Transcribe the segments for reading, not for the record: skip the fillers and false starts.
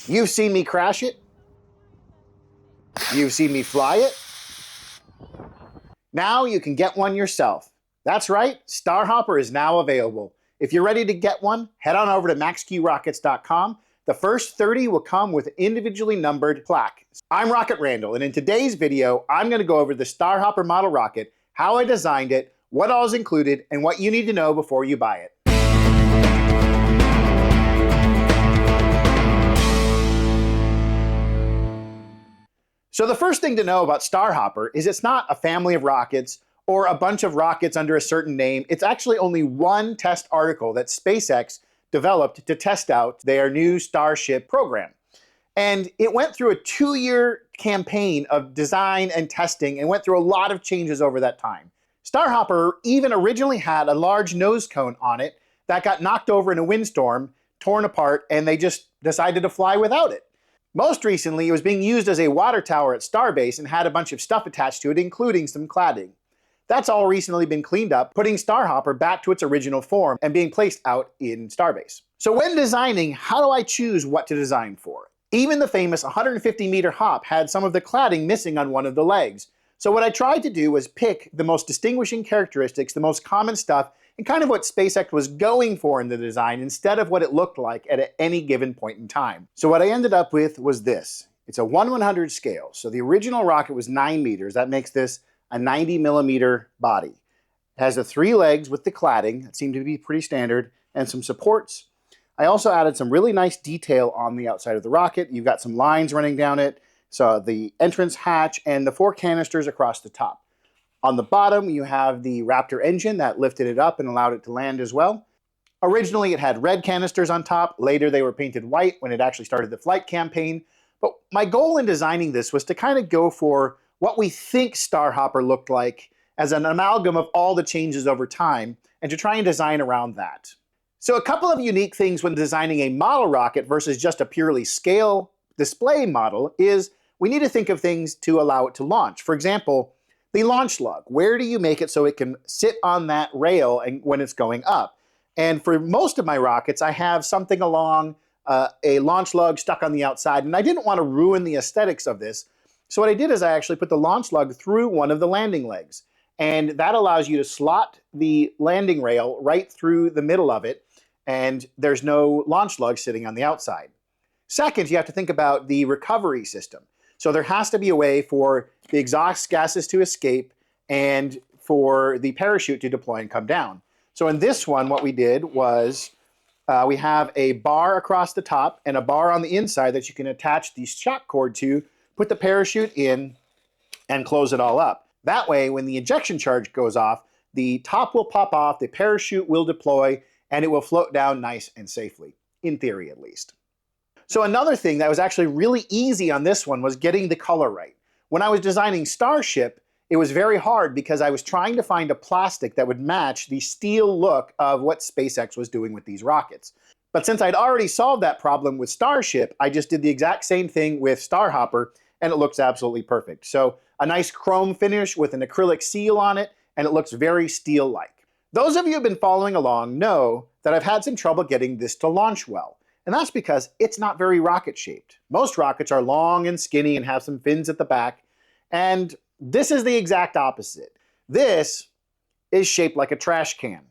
You've seen me crash it. You've seen me fly it. Now you can get one yourself. That's right, Starhopper is now available. If you're ready to get one, head on over to maxqrockets.com. The first 30 will come with an individually numbered plaque. I'm Rocket Randall, and in today's video, I'm going to go over the Starhopper model rocket, how I designed it, what all is included, and what you need to know before you buy it. So the first thing to know about Starhopper is it's not a family of rockets or a bunch of rockets under a certain name. It's actually only one test article that SpaceX developed to test out their new Starship program. And it went through a 2-year campaign of design and testing and went through a lot of changes over that time. Starhopper even originally had a large nose cone on it that got knocked over in a windstorm, torn apart, and they just decided to fly without it. Most recently, it was being used as a water tower at Starbase and had a bunch of stuff attached to it, including some cladding. That's all recently been cleaned up, putting Starhopper back to its original form and being placed out in Starbase. So when designing, how do I choose what to design for? Even the famous 150-meter hop had some of the cladding missing on one of the legs. So what I tried to do was pick the most distinguishing characteristics, the most common stuff, and kind of what SpaceX was going for in the design instead of what it looked like at any given point in time. So what I ended up with was this. It's a 1/100 scale. So the original rocket was 9 meters. That makes this a 90-millimeter body. It has the 3 legs with the cladding. That seemed to be pretty standard, and some supports. I also added some really nice detail on the outside of the rocket. You've got some lines running down it. So the entrance hatch and the 4 canisters across the top. On the bottom, you have the Raptor engine that lifted it up and allowed it to land as well. Originally, it had red canisters on top. Later, they were painted white when it actually started the flight campaign. But my goal in designing this was to kind of go for what we think Starhopper looked like as an amalgam of all the changes over time and to try and design around that. So a couple of unique things when designing a model rocket versus just a purely scale display model is we need to think of things to allow it to launch. For example, the launch lug. Where do you make it so it can sit on that rail and when it's going up? And for most of my rockets, I have something along a launch lug stuck on the outside, and I didn't want to ruin the aesthetics of this. So what I did is I actually put the launch lug through one of the landing legs, and that allows you to slot the landing rail right through the middle of it, and there's no launch lug sitting on the outside. Second, you have to think about the recovery system. So there has to be a way for the exhaust gases to escape and for the parachute to deploy and come down. So in this one, what we did was we have a bar across the top and a bar on the inside that you can attach the shock cord to, put the parachute in, and close it all up. That way, when the ejection charge goes off, the top will pop off, the parachute will deploy, and it will float down nice and safely, in theory at least. So another thing that was actually really easy on this one was getting the color right. When I was designing Starship, it was very hard because I was trying to find a plastic that would match the steel look of what SpaceX was doing with these rockets. But since I'd already solved that problem with Starship, I just did the exact same thing with Starhopper, and it looks absolutely perfect. So a nice chrome finish with an acrylic seal on it, and it looks very steel-like. Those of you who have been following along know that I've had some trouble getting this to launch well. And that's because it's not very rocket-shaped. Most rockets are long and skinny and have some fins at the back, and this is the exact opposite. This is shaped like a trash can.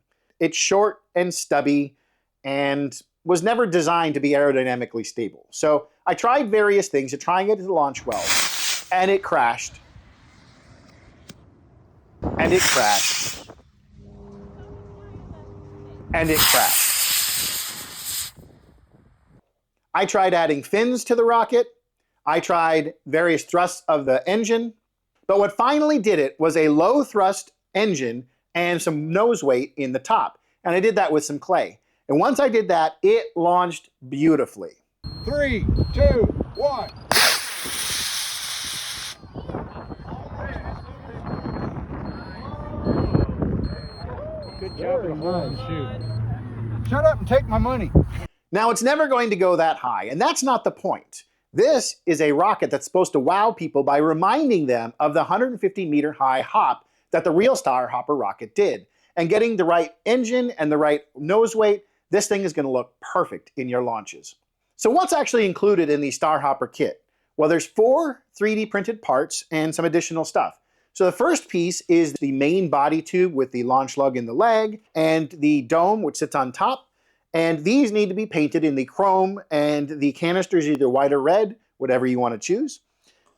It's short and stubby and was never designed to be aerodynamically stable. So I tried various things to try and get it to launch well, and it crashed. And it crashed. And it crashed. I tried adding fins to the rocket. I tried various thrusts of the engine. But what finally did it was a low thrust engine and some nose weight in the top. And I did that with some clay. And once I did that, it launched beautifully. 3, 2, 1. Good job with the shoot. Shut up and take my money. Now, it's never going to go that high, and that's not the point. This is a rocket that's supposed to wow people by reminding them of the 150-meter high hop that the real Starhopper rocket did. And getting the right engine and the right nose weight, this thing is going to look perfect in your launches. So what's actually included in the Starhopper kit? Well, there's 4 3D printed parts and some additional stuff. So the first piece is the main body tube with the launch lug in the leg and the dome which sits on top. And these need to be painted in the chrome, and the canisters either white or red, whatever you want to choose.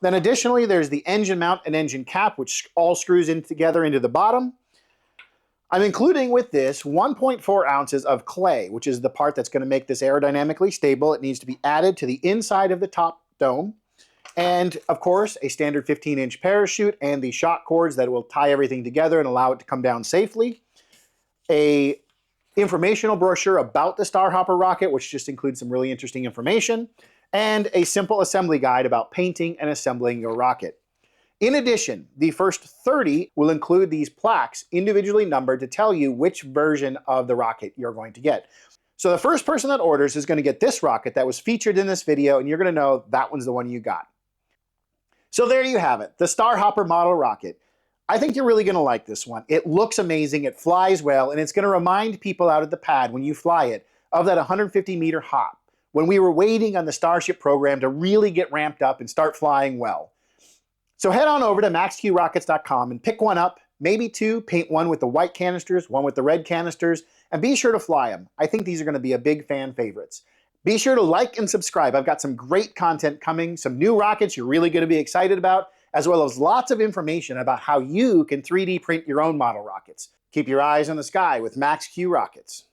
Then additionally, there's the engine mount and engine cap, which all screws in together into the bottom. I'm including with this 1.4 ounces of clay, which is the part that's going to make this aerodynamically stable. It needs to be added to the inside of the top dome. And of course, a standard 15-inch parachute and the shock cords that will tie everything together and allow it to come down safely. A informational brochure about the Starhopper rocket, which just includes some really interesting information, and a simple assembly guide about painting and assembling your rocket. In addition, the first 30 will include these plaques individually numbered to tell you which version of the rocket you're going to get. So the first person that orders is going to get this rocket that was featured in this video, and you're going to know that one's the one you got. So there you have it, the Starhopper model rocket. I think you're really going to like this one. It looks amazing, it flies well, and it's going to remind people out at the pad when you fly it of that 150-meter hop, when we were waiting on the Starship program to really get ramped up and start flying well. So head on over to maxqrockets.com and pick one up, maybe 2, paint one with the white canisters, one with the red canisters, and be sure to fly them. I think these are going to be a big fan favorites. Be sure to like and subscribe. I've got some great content coming, some new rockets you're really going to be excited about, as well as lots of information about how you can 3D print your own model rockets. Keep your eyes on the sky with Max Q Rockets.